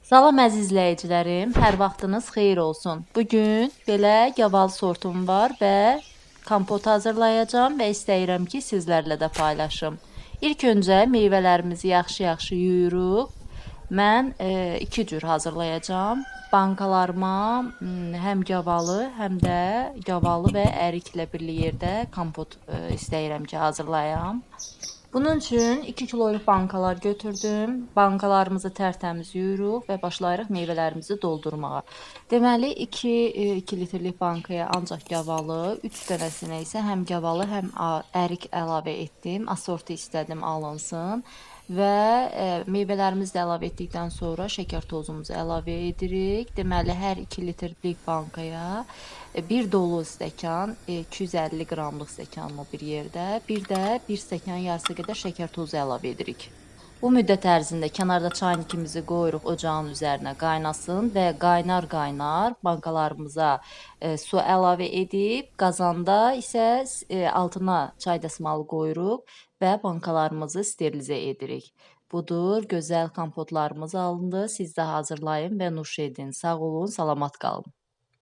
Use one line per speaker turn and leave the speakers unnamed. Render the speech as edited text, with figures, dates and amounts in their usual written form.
Salam əziz izləyicilərim, hər vaxtınız xeyir olsun. Bugün belə gavalı sortum var və kompot hazırlayacağam və istəyirəm ki, sizlərlə də paylaşım. İlk öncə meyvələrimizi yaxşı-yaxşı yuyuruq. Mən iki cür hazırlayacağam. Bankalarıma həm gavalı, həm də gavalı və əriklə birli yerdə kompot istəyirəm ki, hazırlayam. Bunun üçün 2 kiloluq bankalar götürdüm. Bankalarımızı tərtəmiz yuyuruq və başlayırıq meyvələrimizi doldurmağa. Deməli 2 litrlik bankaya ancaq gavalı, 3 dənəsinə isə həm gavalı, həm ərik əlavə etdim. Assorti istədim alınsın. Və meyvələrimizi də əlavə etdikdən sonra şəkər tozumuzu əlavə edirik. Deməli hər 2 litrlik bankaya bir dolu stəkan, 250 qramlıq stəkanlı bir yerdə, bir də 1 stəkan yarısı qədər şəkər tozu əlavə edirik. Bu müddət ərzində kənarda çaynikimizi qoyuruq ocağın üzərinə qaynasın və qaynar-qaynar bankalarımıza su əlavə edib, qazanda isə altına çay dəsmalı qoyuruq və bankalarımızı sterilizə edirik. Budur, gözəl kompotlarımız alındı. Siz də hazırlayın və nuş edin. Sağ olun, salamat qalın.